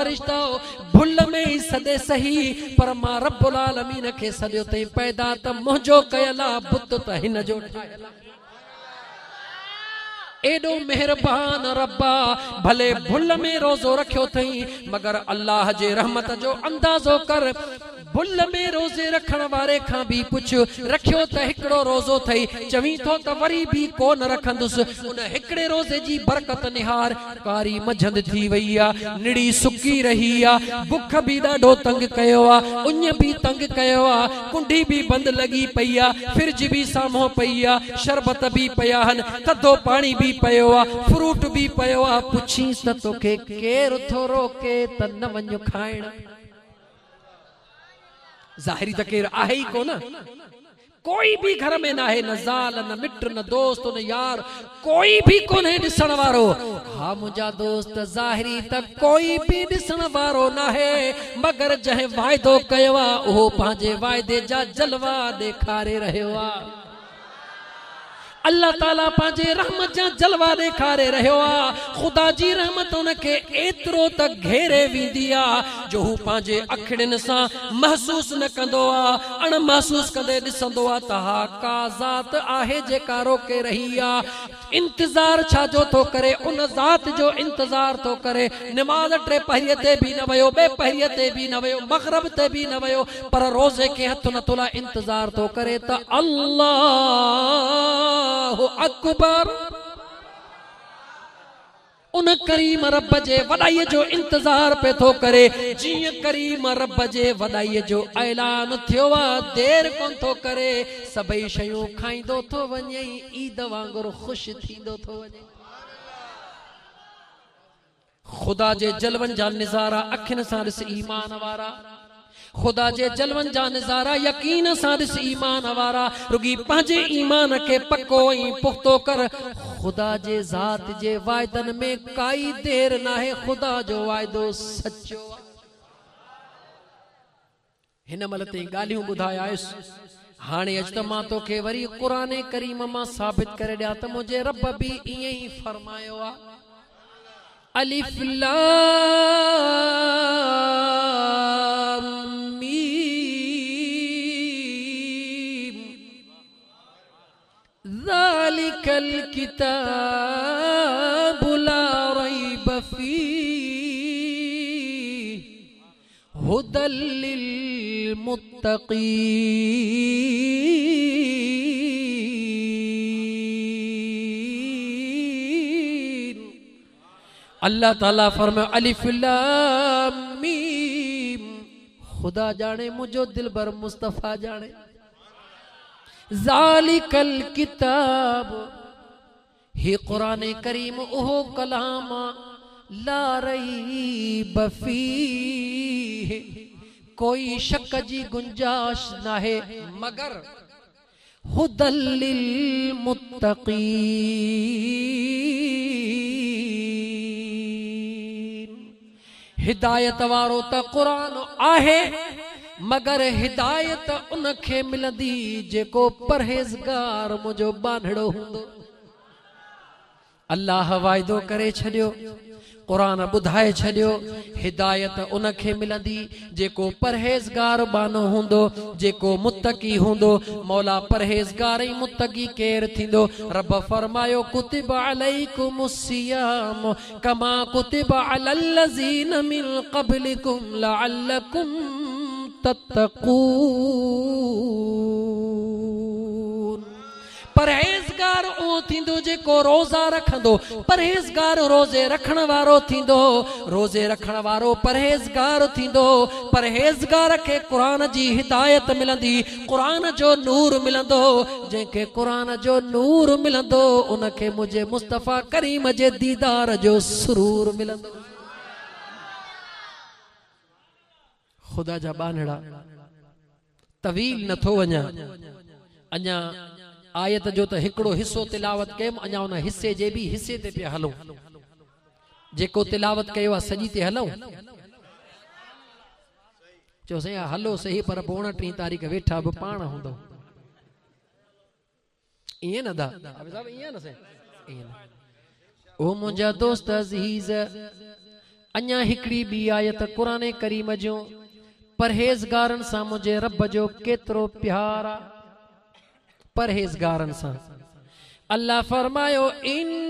फरिश्तो भुल में ही सदे सही पर मां रब्बुल आलमीन खे सदियो तई पैदा त मुंहिंजो कयला बुत त हिन जो ठाहियल एडो मेहरबान रब्बा भले भुल में रोज़ो रखियो थई मगर अल्लाह जे रहमत जो अंदाज़ो कर भुल में रोज़े रखण वारे खां भी पुछ रखियो त हिकड़ो रोज़ो थई चवी थो त वरी भी कोन रखंदुस उन हिकड़े रोज़े जी बरकत निहार कारी मझंद थी वई आ निड़ी सुकी रही आ बुख भी ॾाढो तंग कयो आ उञ भी तंग कयो आ कुंडी भी बंद लगी पई आ फ्रिज भी साम्हूं पई आ शरबत भी पया हन थधो पानी भी पयो आ फ्रूट भी पयो आ पुछीस त तोखे केर थो रोके त न वञ खाइण ज़ाहिरी त केर आहे ही कोन कोई भी घर में ना है न ज़ाल न मिट न दोस्त न यार कोई भी कोन है ॾिसण वारो हा मुंहिंजा दोस्त ज़ाहिरी त कोई भी ॾिसण वारो ना है मगर जंहिं वाइदो कयो आ उहो पंहिंजे वाइदे जा जलवा ॾेखारे रहियो आ अल्लाह ताला पांजे रहमत जा जलवा ॾेखारे रहियो आ खुदा जी रहमत उनखे एतिरो त घेरे वेंदी आ जो हू पांजे अखिड़ियुनि सां महसूस न कंदो आ अण महसूस कंदे ॾिसंदो आ त हा का ज़ात आहे जेका रोके रही आ इंतज़ार छाजो थो करे उन ज़ात जो इंतज़ार थो करे नमाज़ टे पहरीअ ते भी न वयो ॿे पहरीअ ते भी न वयो मग़रिब ते भी न वयो पर रोज़े खे हथ नथो लाइ इंतज़ार थो करे त अल्लाह अकबर उन करीम रब जे वॾाईअ जो इंतज़ार पे थो करे जीअं करीम रब जे वॾाईअ जो ऐलान थियो आहे देर कोन थो करे सभई शयूं खाईंदो थो वञे ईद वांगुरु ख़ुशि थींदो थो वञे खुदा जे जलवनि जा नज़ारा अखियुनि सां ॾिस ईमान वारा खुदा जे जलवन जा नज़ारा यकीन सां ॾिस ईमान वारा रुगी पंहिंजे ईमान खे पको ऐं पुख्तो कर खुदा जे ज़ात जे वाइदनि में काई देर नाहे खुदा जो वाइदो सचो हिन महिल ताईं ॻाल्हियूं ॿुधाया हाणे अच त मां तोखे वरी क़ुरान करीम मां साबित करे ॾियां त मुंहिंजे रब बि ईअं ई फरमायो आहे अलिफ लाम मीम ज़ालिकल किताबु ला रैब फीह हुदल लिल मुत्तक़ीन अल्लाह ताला फरमायो अलिफ लाम मीम खुदा जाने मुझो दिलबर मुस्तफा जाने ज़ालिकल किताब ही कुरान करीम ओहो कलाम ला रैब फीह कोई शक जी गुंजाश ना है मगर हुदल लिल मुत्तक़ीन हिदायत वारो त कुरान आहे मगर हिदायत उनखे मिलंदी जेको परहेज़गार मुझो बांधड़ो हूंदो अल्लाह वाइदो करे छॾियो कुरान ॿुधाए छॾियो हिदायत उनखे मिलंदी जेको परहेज़गार बानो हूंदो जेको मुत्तकी हूंदो मौला परहेज़गार ऐं मुत्तकी केर थींदो रब फरमायो कुतिब अलैकुमुस सियाम कमा कुतिब अलल लज़ीन मिन क़ब्लिकुम लअल्लकुम तत्तकून परहेज़गार ओ थींदो जेको रोज़ा रखंदो परहेज़गार रोज़े रखण वारो थींदो रोज़े रखण वारो परहेज़गार थींदो परहेज़गार खे क़ुरान जी हिदायत मिलंदी क़ुरान जो नूर मिलंदो जंहिंखे क़ुरान जो नूर मिलंदो उनखे मुंहिंजे मुस्तफ़ा करीम जे दीदार जो सुरूर मिलंदो खुदा जा बानड़ा तवील नथो वञा अञा आयत जो त हिकड़ो हिस्सो तिलावत कयमि अञा उन हिस्से जे भी हिस्से ते पिया हलूं जेको तिलावत कयो आहे सॼी ते हलूं चयोसीं हलो सही पर 29 तारीख़ वेठा बि पाण हूंदो ईअं न दा ईअं न ओ मुंहिंजा दोस्त अज़ीज़ अञा हिकड़ी बी आयत कुरान करीम जो परहेज़गारन सा मुझे रब जो केतरो प्यार आ। परहेज़गारन सा अल्लाह फरमायो इन्नल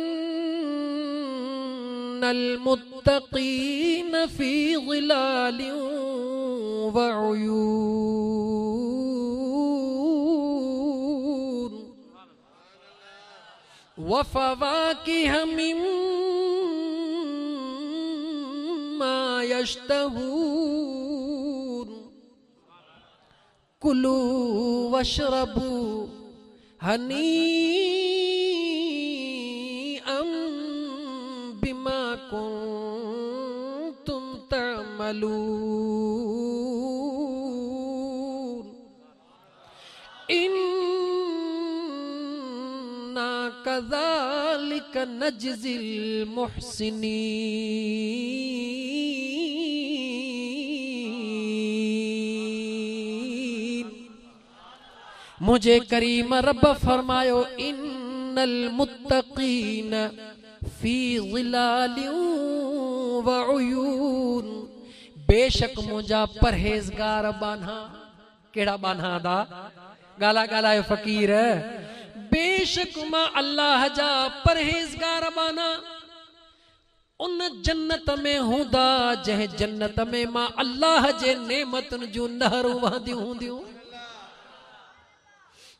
मुत्तक़ीन फी ज़िलालिन व उयून व फ़वाकिह मिम्मा यश्तहून कुलू वशरबू हनीअम बिमा कुंतुम तअमलून इन्ना कज़ालिक नज्ज़िल मुहसिनीन। मुझे करीम रब फरमायो इन्नल मुत्तक़ीन फी ज़िलालिन व उयून, बेशक मुझा परहेज़गार बाना। केड़ा बाना दा गाला गाला फकीर, बेशक मां अल्लाह जा परहेज़गार बाना। उन जन्नत में हूंदा जंहिं जन्नत में मां अल्लाह जे नेमतुन जूं नहरूं वहंदियूं हूंदियूं।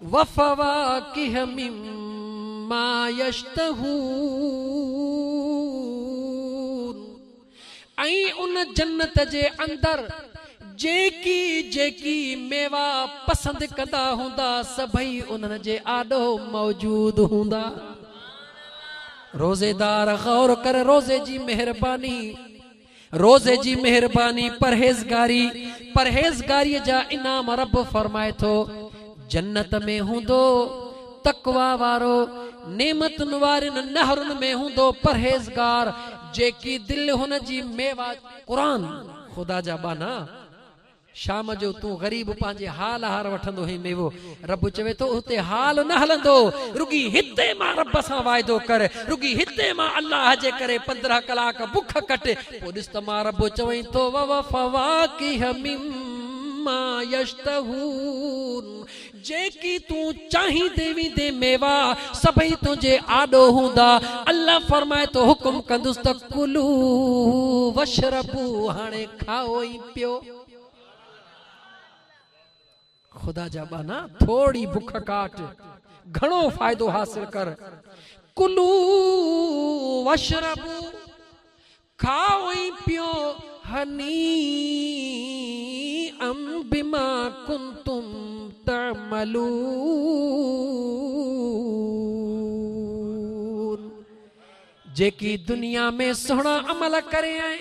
वफ़वाकिह मिम्मा यश्तहून, ऐं उन जन्नत जे अंदर जेकी जेकी मेवा पसंद कंदा हूंदा सभई उन्हनि जे आॾो मौजूद हूंदा। रोज़ेदार गौर कर, रोज़े जी मेहरबानी, रोज़े जी मेहरबानी, परहेज़गारी, परहेज़गारी जा इनाम रब फरमाए थो जन्नत में हूंदो तकवा वारो, नेमतुन वारिन नहरुन में हूंदो परहेज़गार, जेकी दिल हुन जी मेवा। कुरान खुदा जा बाना। शाम जो तू गरीब पांजे हाल हार वठंदो है मेवो, रब चवे तो उते हाल न हलंदो, रुगी हिते मां रब सां वायदो कर, रुगी हिते मां अल्लाह जे करे 15 कलाक बुख कट। पो ॾिस त मां रब चवई तो वफ़वाकिह मिम्मा यश्तहून, जेकी तू चाही देवी दे मेवा सभई तुझे आडो हूंदा। अल्लाह फरमाए तो हुकुम कंदुस त कुलू वशरबू, हाणे खाओ ई पियो। खुदा जा बाना, थोड़ी बुख काट, घणो फायदो हासिल कर। कुलू वशरबू, खाओ ई पियो, हनीअम बिमा कुंतुम तअमलून, जेकी दुनिया में सुहिणा अमल करे आए,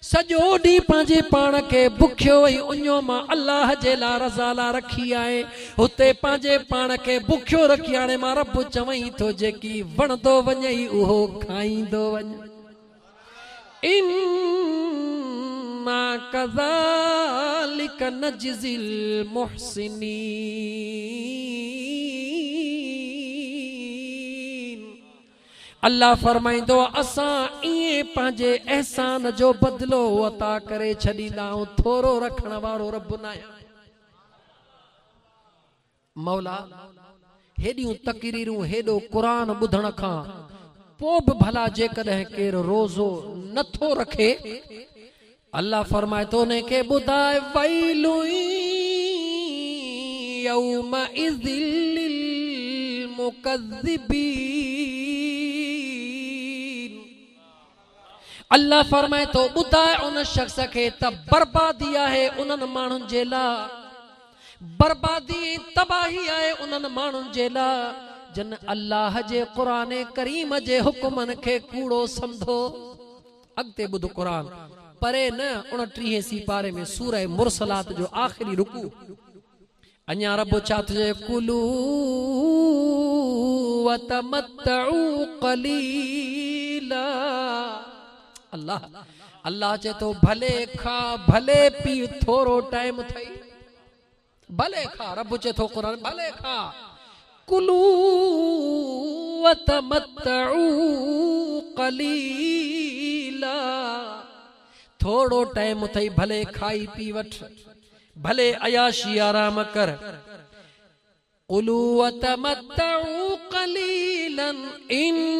सजो डी पांजे पाण के बुखियो वही उन्यो मां अल्लाह जे ला रज़ा ला रखी आए, हुते पांजे पाण के बुखियो रखी आने मां रब चवई तो जेकी वणदो वञई उहो खाईंदो वञ। इन्ना कज़ालिक नज्ज़िल मुहसिनीन। अल्लाह फरमाइंदो असां इए पांजे एहसान जो बदलो अता करे छडींदाऊं, थोरो रखण वारो रब न आहे। मौला हेडियूं तकरीरूं, हेडो कुरान ॿुधण खां पोइ बि भला जेकॾहिं केरु रोज़ो नथो रखे, अल्लाह फरमाए तो ने के ॿुधाए वैलु यौमइज़िल लिल मुकज़्ज़िबीन। अल्लाह फरमाए तो ॿुधाए उन शख्स खे त बर्बादी आहे उन्हनि माण्हुनि जे लाइ, बर्बादी तबाही आहे उन्हनि माण्हुनि जे लाइ जन अल्लाह जे क़ुरान करीम जे हुकुमनि खे कूड़ो समझो। अॻिते ॿुध क़ुरान परे न 29 सिपारे में सूरह मुरसलात जो आखिरी रुकू। अञा रब छा थो चए, कुलू वतमत्तऊ क़लीला। अल्लाह अल्लाह चए तो भले खा भले पी, थोरो टाइम थई, भले खा। रब चए तो क़ुरान भले खा। कुलू वतमत्तऊ क़लीला, थोड़ो टाइम थई भले खाई पी वठ, भले अयाशी आराम कर। कुलू वतमत्तऊ कलीलन इन्नकुम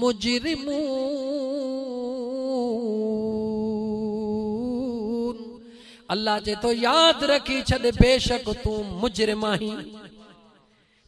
मुजरिमून। अल्लाह जे तो याद रखी छद बेशक तू मुजरिम आहीं।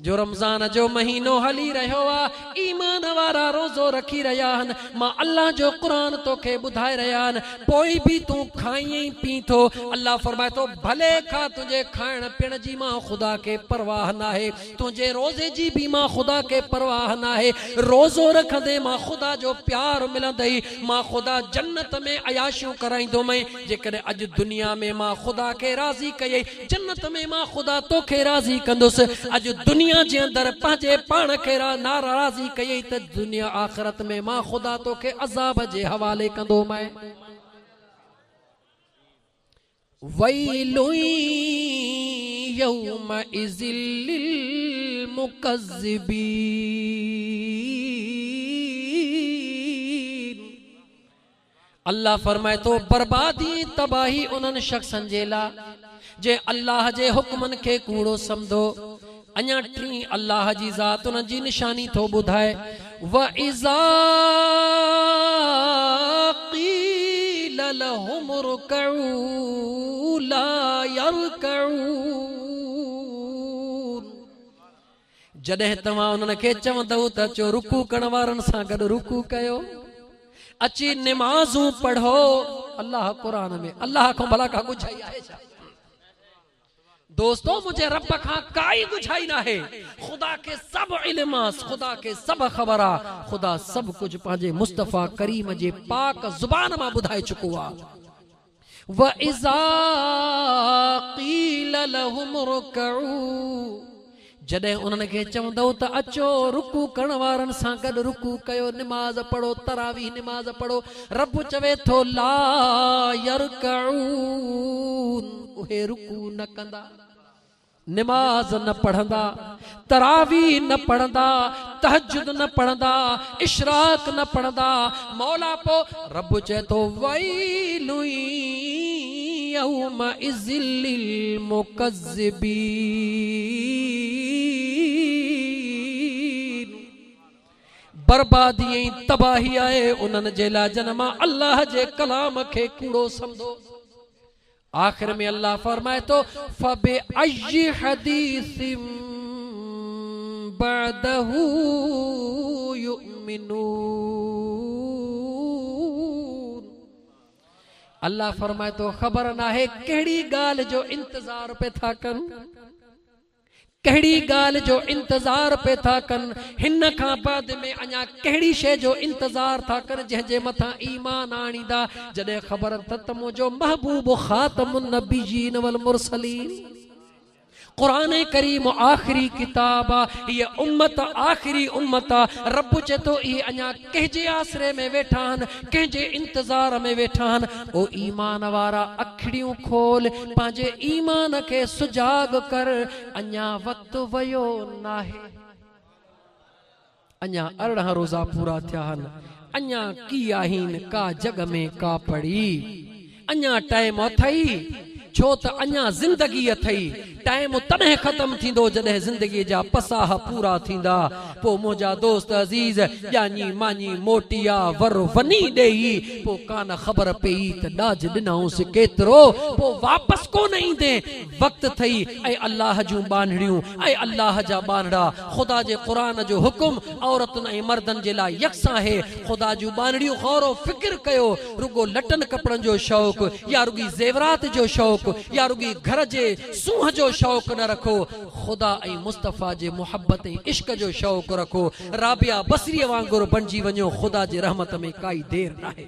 जो रमजान जो महीनो हली रहो आ, ईमान वारा रोजो रखी रहा हन, मां अल्लाह जो कुरान तोखे बुधाए रहा हन। पोई भी तू खाई पी थो, अल्लाह फरमाए तो भले खा, तुझे खाण पीण जी मां खुदा के परवाह ना है, तुझे रोजे जी भी मां खुदा के परवाह ना है। रोजो रखंदे मां खुदा जो प्यार मिलंदई, मां खुदा जन्नत में अयाशियूं कराईंदो मैं। जेकॾहिं अॼु दुनिया में मां खुदा के राज़ी कयई, जन्नत में मां खुदा तोखे राज़ी कंदुसि। अॼु दुनिया जे अंदर पंहिंजे पाण खे नाराज़ी कयई त दुनिया आखिरत में मां खुदा तोखे अज़ाब जे हवाले कंदो मैं। वैलु यौमइज़िल लिल मुकज़्ज़िबीन। अल्लाह फरमाए तो बर्बादी तबाही उन्हनि शख्सन जे ला जे अल्लाह जे हुक्मन खे कूड़ो समझो। अञा टी अल्लाह जी ज़ात उन जी निशानी थो ॿुधाए। व इज़ा क़ील लहुम रुकऊ ला यरकऊन। जॾहिं तव्हां उन्हनि खे चवंदव त अचो रुकू करण वारनि सां गॾु रुकू कयो, अची निमाज़ूं पढ़ो। अल्लाह कुरान में अल्लाह खां भला का गुझाई आहे छा? दोस्तों मुझे रब खां काई गुझाई ना है। खुदा के सब इल्मास, खुदा के सब खबरा, खुदा सब कुछ पांजे मुस्तफा करीम जे पाक जुबान मां बुधाए चुको आ। व इज़ा क़ील लहुम रुकऊ, जॾहिं उन्हनि खे चवंदो त अचो रुकू करण वारनि सां गॾु रुकू कयो, निमाज़ पढ़ो, तरावी निमाज़ पढ़ो। रब चवे थो ला यरकऊन, उहे रुकू न कंदा, निमाज न पढ़ंदा, तरावी न पढ़ंदा, तहज्जुद न पढ़ंदा, इशराक न पढ़ंदा। मौला पो रब चए थो वैलु यौमइज़िल लिल मुकज़्ज़िबीन। बर्बादी ऐं तबाही आहे उन्हनि जे लाइ जन मां अल्लाह जे कलाम खे कूड़ो समझो। आखिर में अल्लाह फरमाए तो फबे अय्यि हदीसिम बअदहू युमिनून। अल्लाह फरमाए तो खबर ना है कहिड़ी ॻाल्हि जो इंतजार पे था कन, कहिड़ी ॻाल्हि जो इंतजार पे था कन, हिन खां बाद में अञा कहिड़ी शइ जो इंतजार था कन जंहिंजे मथां ईमान आणींदा। जॾहिं ख़बर त मुंहिंजो महबूब ख़ातमुन नबिय्यीन वल मुरसलीन, कुरान करीम आखिरी किताब आ, ये उम्मत आखिरी उम्मत आ। रब चए तो ये अञा कंहिंजे आसरे में वेठा आहिनि, कंहिंजे इंतजार में वेठा आहिनि। ओ ईमान वारा अखिड़ियूं खोल, पंहिंजे ईमान खे सुजाग कर। अञा वक़्तु वयो नाहे, अञा 18 रोज़ा पूरा थिया आहिनि, अञा की आहिनि का जग में का पड़ी, अञा टाइम अथई छो त अञा जिंदगी अथई। टाइम तॾहिं ख़त्म थींदो जॾहिं जिंदगी जा पसाह पूरा थींदा। पो मुंहिंजा दोस्त अज़ीज़ ॼानी मानी मोटिया वर वनी ॾेई, पो कान ख़बर पई त ॾाज ॾिनऊंसि केतिरो, पो वापसि कोन ईंदे। वक़्तु थई ऐं अल्लाह जूं बानड़ियूं ऐं अल्लाह जा बानड़ा, ख़ुदा जे क़ुरान जो हुकुम औरतुनि ऐं मर्दनि जे लाइ यकसां आहे। ख़ुदा जूं बानड़ियूं गौर फिक्र कयो, रुगो लटनि कपड़नि जो शौक़ु या रुगी ज़ेवरात जो शौक़ु या रुगी घर जे सूंह जो शौक़ न रखो, खुदा ऐं मुस्तफ़ा जे मोहब्बत ऐं इश्क जो शौक़ रखो। राबिया बसरीअ वांगुरु बणिजी वञो, खुदा जे रहमत में काई देर नाहे।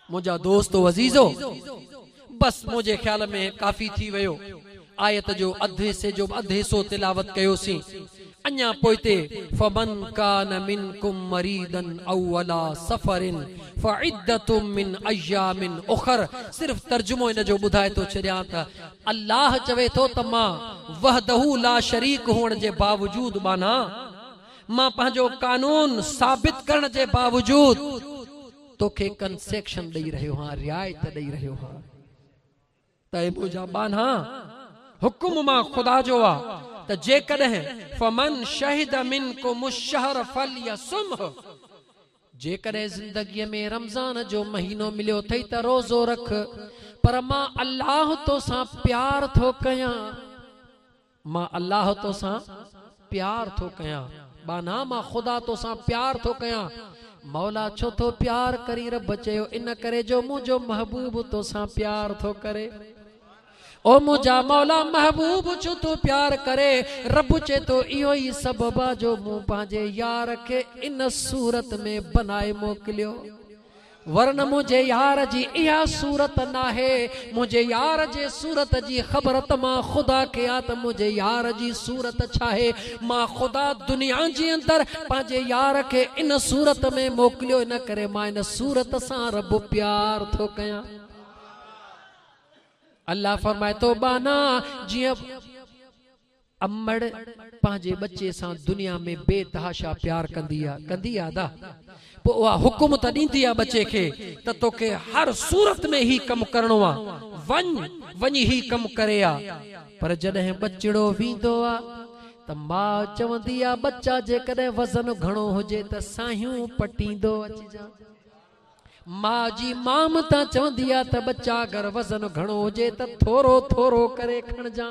मुंहिंजा दोस्तो अज़ीज़ो, बस मुंहिंजे ख्याल में काफ़ी थी वियो। आयत जो अधे हिस्सो तिलावत कयोसीं। अञा पोइते फमन कान मिनकुम मरीदन औ अला सफरिन फइद्दतुम मिन अय्यामिन उखर। सिर्फ तर्जुमो इन जो ॿुधाए थो छॾियां त अल्लाह चवे थो त मां वहदहू ला शरीक हुअण जे बावजूद बाना मां पंहिंजो कानून साबित करण जे बावजूद तोखे कंसेक्शन ॾेई रहियो हां, रियायत ॾेई रहियो हां। त मुंहिंजा बाना हुकुम मां ख़ुदा जो आहे त जेकॾहिं फमन शहिद मिनकुम अश-शहर फलयसुमह, जेकॾहिं ज़िंदगीअ में रमज़ान जो महीनो मिलियो अथई त रोज़ो रख। पर मां अल्लाह तो सां प्यार थो कयां, मां अल्लाह तो सां प्यार थो कयां। बाना मां ख़ुदा तो सां प्यार थो कयां। मौला छो तो प्यार करी? रब चयो इन करे जो मुंहिंजो महबूब तो सां प्यार थो करे। ओ मुंहिंजा मौला महबूब छो तो प्यार करे? रब चे तो इहो ई सबब आहे जो मूं पंहिंजे यार खे इन सूरत में बनाए मोकिलियो। वरन मुझे यार जी इहा सूरत नाहे। मुझे यार जे सूरत जी ख़बर त मां ख़ुदा के आ त मुझे यार जी सूरत छाहे? मां ख़ुदा दुनिया जे अंदर पंहिंजे यार के इन सूरत में मोकिलियो, इन करे मां इन सूरत सां रब प्यार थो कयां। अल्लाह फरमाए तो बाना जियां अम्मड़ पंहिंजे बच्चे सां दुनिया में बेतहाशा प्यार कंदी आहे दा, पोइ उहा हुकुम त ॾींदी आहे बच्चे खे त तोखे हर सूरत में ही कम करणो आहे, वञी ही कम करे आ। पर जॾहिं बचिड़ो वेंदो आहे त मां चवंदी आहे बच्चा जेकॾहिं वज़न घणो हुजे त साहियूं पटींदो अचिजा। मां जी मामता चवंदी आहे त बच्चा अगर वज़न घणो हुजे त थोरो थोरो करे खणजा।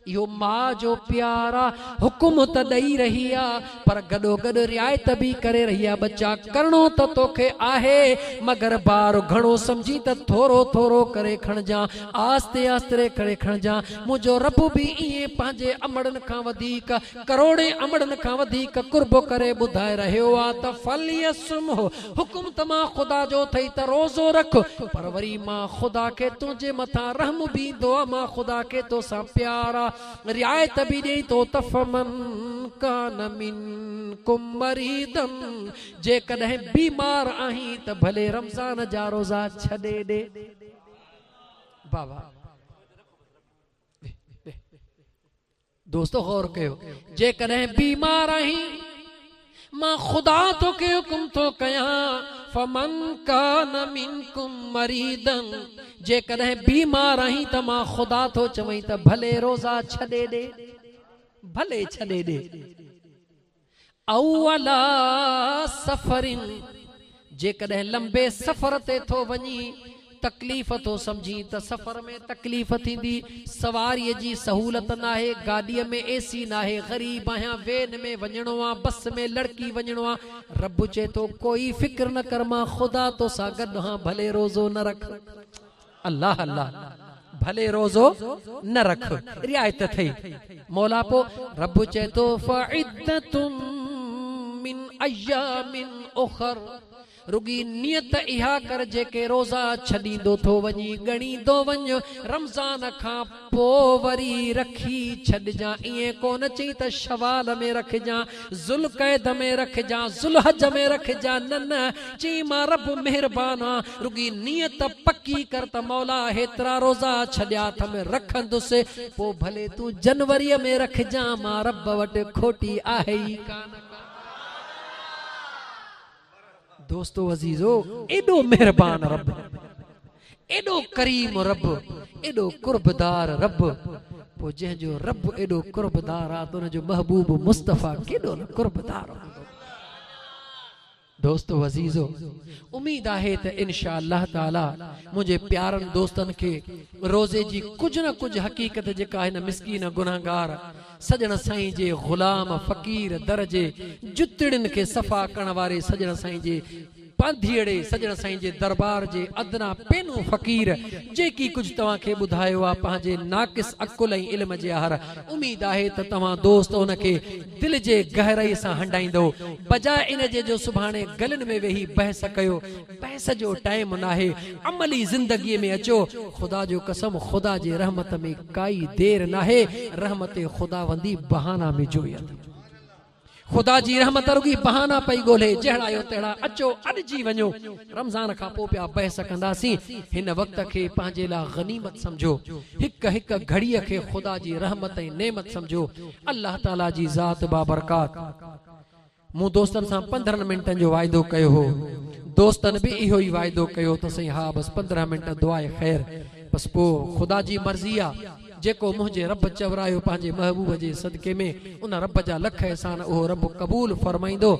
इहो मां जो प्यार आहे। हुकुम त ॾेई रही आहे पर गॾो गॾु रियायत बि करे रही आहे। बच्चा करणो त तोखे आहे, मगर बार घणो समझी त थोरो थोरो करे खणजा, आस्ते आस्ते करे खणजा। मुंहिंजो रब बि ईअं पंहिंजे अमड़नि खां वधीक, करोड़े अमड़नि खां वधीक कुर्ब करे ॿुधाए रहियो आहे त फलयसुमह, हुकुम त मां ख़ुदा जो अथई त रोज़ो रख। पर वरी मां ख़ुदा खे तुंहिंजे मथां रहम बि ईंदो आहे, मां ख़ुदा खे तोसां प्यार आहे, रियायत भी ॾेई तो तफमन कान मिनकुम मरीदन, जेकॾहिं बीमार आहीं त भले रमज़ान जा रोज़ा छॾे ॾे। बाबा दोस्तो गौर कयो, जेकॾहिं बीमार आहीं मां ख़ुदा तोखे हुकुम थो कयां फमन कान मिनकुम मरीदन, जेकॾहिं बीमार आहीं त मां ख़ुदा थो चवई त भले रोज़ा छॾे ॾे, भले छॾे ॾे। अवला सफ़रिन, जेकॾहिं लंबे सफ़र ते थो वञी तकलीफ़ तो समझी त सफ़र में तकलीफ़ थींदी, सवारीअ जी सहूलत नाहे, गाॾीअ में एसी नाहे, ग़रीब आहियां, वेन में वञणो आहे, बस में लड़की वञणो आहे। रब चए तो कोई फिक्र न कर, मां ख़ुदा तो सां गॾु हां, भले रोज़ो न रख। अल्लाह अल्लाह, भले रोज़ो न रख, रियायत थई। मौला पो रब चए तो फ़इद्दतुम मिन अय्यामिन उखर, रुगी नियत इहा कर जेके रोज़ा छॾींदो थो वञी, ॻणींदो वञ, रमज़ान खां पोइ वरी रखी छॾिजां। ईअं कोन चई त शवाल में रखजां, ज़ुल्क़ैद में रखजां, ज़ुल्हज में रखजां, न न, चई मां रब महिरबान आ, रुगी नियत पक्की कर त मौला हेतिरा रोज़ा छॾिया अथ में रखंदुसि, पोइ भले तूं जनवरीअ में रखजां, मां रब वटि खोटी आहे ई कान। दोस्तो अजीजो, एडो मेहरबान रब, एडो करीम रब, एडो कुर्बदार रब, पो जंहिंजो रब एडो कुर्बदार आहे त उनजो महबूब मुस्तफ़ा केडो न कुर्बदार हूंदो। दोस्तो अजीजो, उम्मीद आहे त इंशाअल्लाह ताला मुझे प्यारन दोस्तन के रोज़े जी कुछ न कुछ हकीकत जेका है न मिस्कीन गुनाहगार सजण साईं जे गुलाम फ़कीर दर्जे जुतड़न के सफ़ा करण वारे सजण साईं जे पांधीड़े सजण साईं जे दरबार जे अदना पेनू फ़कीर जेकी कुछ तवां के ॿुधायो आहे पंहिंजे नाक़िस अकुल ऐं इल्म जे हर, उम्मीद आहे त तव्हां दोस्त उनके दिल जे गहराई सां हंडाईंदो, बजाए इन जे जो सुभाणे गलन में वेही बहस कयो। बहस जो टाइम नाहे, अमली ज़िंदगी में अचो। खुदा जो कसम, खुदा जे रहमत में काई देर नाहे, रहमत खुदा वंदी बहाना में जोयत। खुदा जी रहमत रुगी बहाना पई गोले, जहिड़ायो तहिड़ा अचो अॾिजी वञो। रमज़ान खां पोइ पिया बहस कंदासीं, हिन वक़्त खे पंहिंजे लाइ गनीमत समझो, हिक हिक घड़ीअ खे खुदा जी रहमत ऐं नेमत समझो। अल्लाह ताला जी ज़ात बाबरकात। मूं दोस्तन सां 15 मिंटनि जो वाइदो कयो हो, दोस्तन भी इहो ही वाइदो कयो त सही हाँ बस 15 मिंट दुआए ख़ैर, बस पो खुदा जी मर्ज़ी आ, जेको मुझे रब चवरायो पंहिंजे महबूब जे सदके में उन रब जा लख एहसान उहो रब कबूल फरमाइंदो।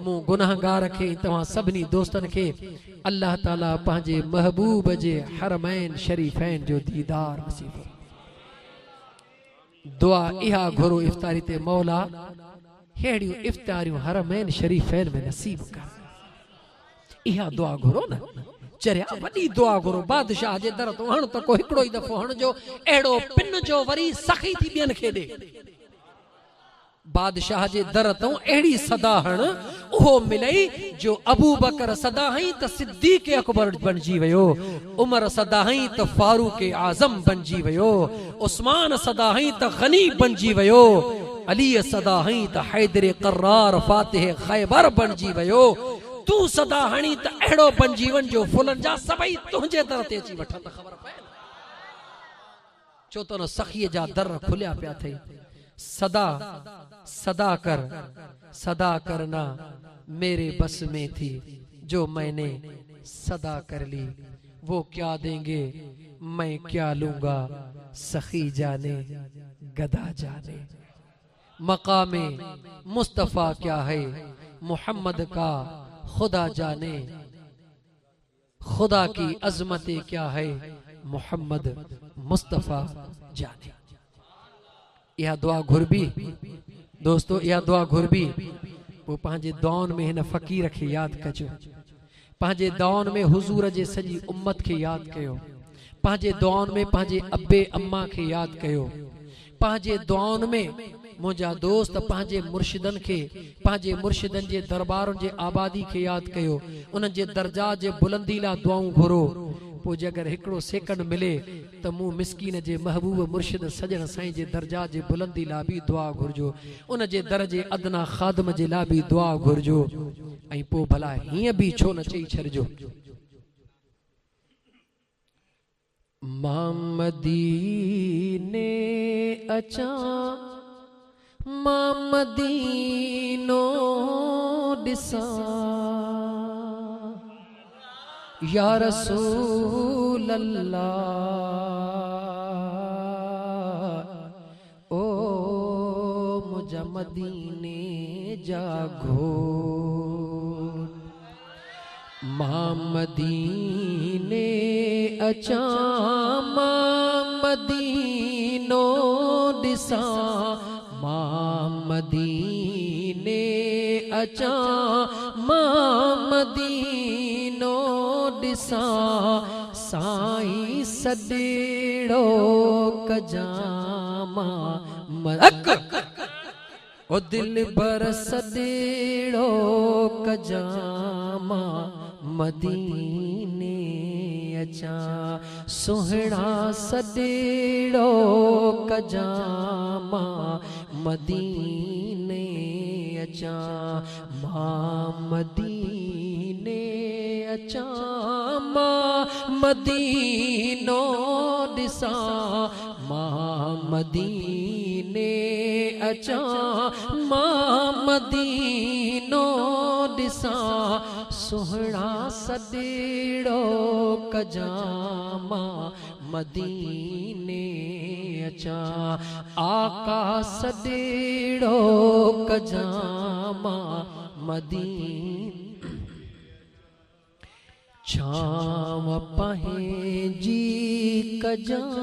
मूं गुनाहगार खे तव्हां सभिनी दोस्तन खे अल्लाह ताला पंहिंजे महबूब जे हरमैन शरीफैन जो दीदार नसीब फरमाए। दुआ इहा घुरो इफ्तारी ते मौला हेड़ियूं इफ्तारियूं हरमैन शरीफैन में नसीब कर, इहा दुआ घुरो न, चरिया वॾी दुआ घुरो। बादशाह जे दर तो हण त को हिकिड़ो ई दफ़ो हण जो अहिड़ो पिन जो वरी सखी थी ॿियनि खे ॾे। बादशाह जे दर तो अहिड़ी सदा हण उहो मिलई जो अबू बकर सदा हई त सिद्दीक़ अकबर बणजी वियो, उमर सदा हई त फारूक आज़म बणजी वियो, उस्मान सदा हई त गनी बणजी वियो, अली सदा हई त हैदर करार फातिह खैबर बणजी वियो। तू सदा हणी त अहिड़ो बणजी वञ जो फुलन जा सभई तुंहिंजे दर ते अची वठन त ख़बर पए। छो त न सखीअ जा दर खुलिया पिया थई। सदा सदा करना मेरे बस में थी, जो मैंने सदा कर ली वो क्या देंगे मैं क्या लूंगा, सखी जाने गदा जाने। मकामे मुस्तफा क्या है मोहम्मद का खुदा जाने, खुदा की अजमतें क्या है मोहम्मद मुस्तफा जाने। यह दुआ घुरबी दोस्तों, यह दुआ घुरबी वो पंहिंजे दौन में हिन फ़कीर खे यादि कजो, पंहिंजे दौन में हुजूर जे सॼी उम्मत खे यादि कयो, पंहिंजे दौन में पंहिंजे अब्बे अम्मा खे यादि कयो, पंहिंजे दौन में मुंहिंजा दोस्त पंहिंजे मुर्शिदन खे, पंहिंजे मुर्शिदन जे दरबारनि जे आबादी खे यादि कयो, उन्हनि जे दर्जा जे बुलंदी लाइ दुआऊं घुरो। पोइ जे अगरि हिकिड़ो सेकंड मिले त मूं मिसकीन जे महबूब मुर्शिद सजण साईं जे दर्जा जे बुलंदी लाइ बि दुआ घुरिजो, उन जे दर जे अदना ख़ादम जे लाइ बि दुआ घुरिजो। ऐं पोइ भला हीअं बि छो न चई छॾिजो, मां मदीने अचां मां मदीनो ॾिसां, या रसूल अल्लाह ओ मुझा मदीने जागो। मां मदीने अचां मां मदीनो ॾिसां, मां मदीने अचां मां मदीनो ॾिसां, साईं सॾेड़ो कजां मां ओ दिल बर सॾेड़ो कजां मां मदीने अचां, सुहिणा सॾेड़ो कजां मां मदीने अचां, मां मदीने अचां मां मदीनो ॾिसां, मां मदीने अचां मां मदीनो ॾिसां, सुहिणा सॾेड़ो कजां मां मदीने अचां, आका सॾेड़ो कजां मां मदीने, छांव पंहिंजी कजां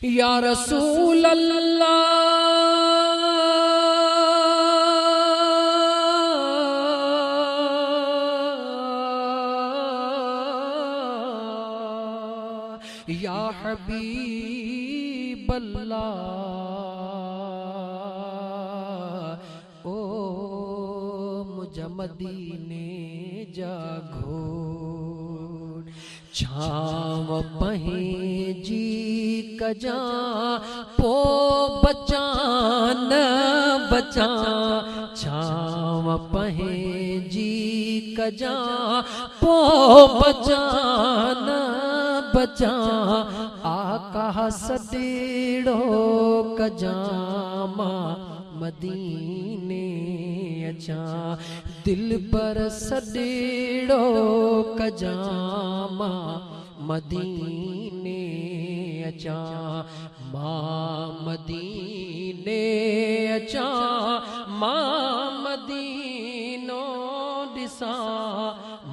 या रसूल अल्लाह या हबीब अल्लाह ओ मुझा मदीने जागो। छांव पंहिंजी कजां पो बचां न बचां, छांव पंहिंजी कजां पो बचां न बजा आका सदेड़ो कजामा मदीने अचा दिल पर सदेड़ो कजामा मदीने अचा मां मदीने अचा मां मदीनो दिसा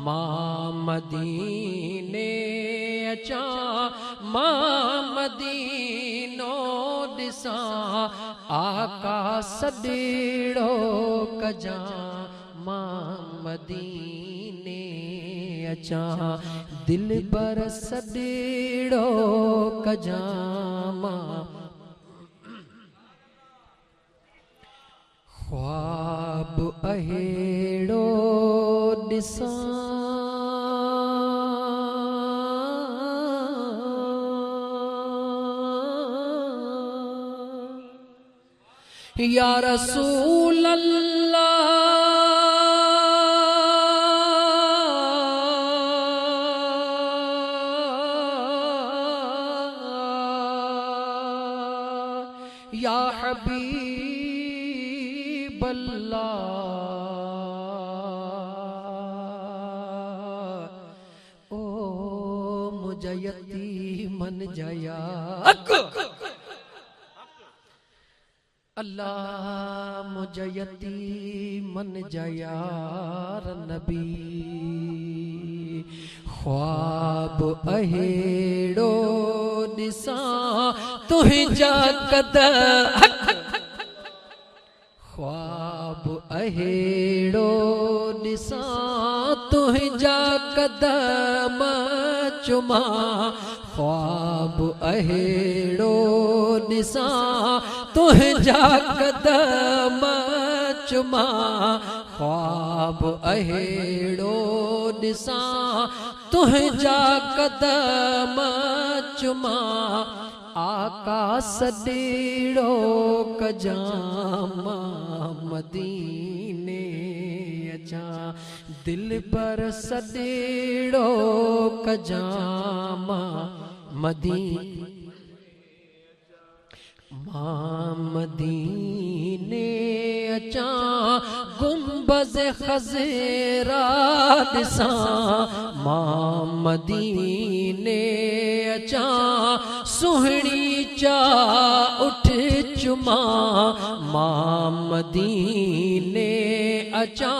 मां मदीने अचा मां मदीनो दिसा आका सदेड़ो कजा मां मदीने अचा दिल पर सदेड़ो कजा मां ख्वाब अहेड़ो दिसा या रसूल अल्लाह या हबीब अल्लाह ओ मुझे यतीमन जया अल्लाह मुझे यतीमन जयार नबी ख्वाब अहेड़ो दिसा तुझा कद ख्वाब अहेड़ो दिसा तुझा कदम चुमा ख्वाब अहेड़ो दिसा तुझा कदम चुमा ख्वाब अहेड़ो दिसा तुझा कदम चुमा आका सदेड़ो कजामा मदीने अचा दिल पर सदेड़ो कजामा मदीने मां मदीने अचा गुंबज़ खज़ेरा दिसा मां मदीने अचा सुहणी चा उठ चुमा मां मदीने अचा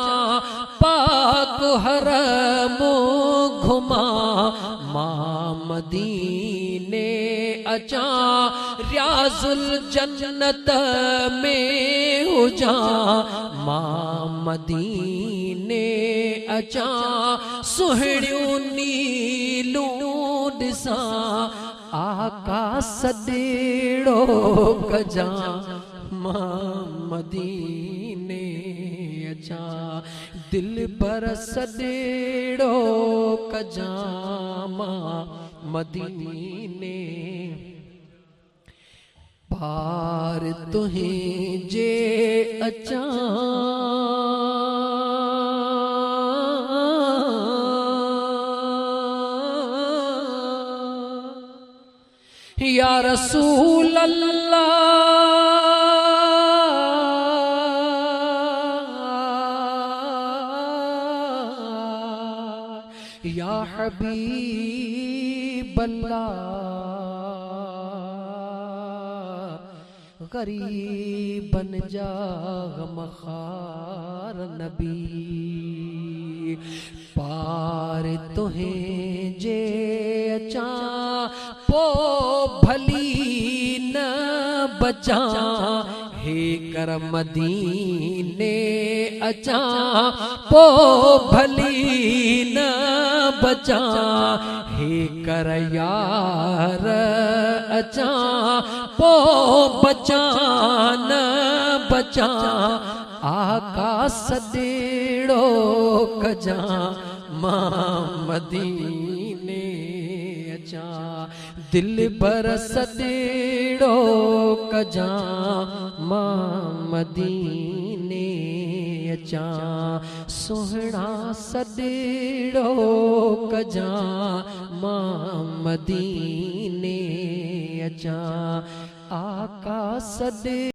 पाक हरम घुमा मां मदीने अचा रियाजुल जन्नत में हुजा मां मदीने अचा सुहणियूं नीलूं दिसा आका सदेड़ो कजा मां मदीने अचा दिल पर सदेड़ो कजा मां मदीने पार तुहें जे अचा या रसूल अल्लाह या हबीब अल्लाह गरीब बन जा गमखार नबी पार तुहें जे अचा पो भली न बचा हे कर मदीने अचा पो भली न बचा हे कर यार अचा पो बचा न बचा आका सदेड़ो कजा मां मदीने अचा दिल पर सदेड़ो कजा मां मदीने अचा सोहणा सॾड़ो कजा मां मदीने अचा आका सॾ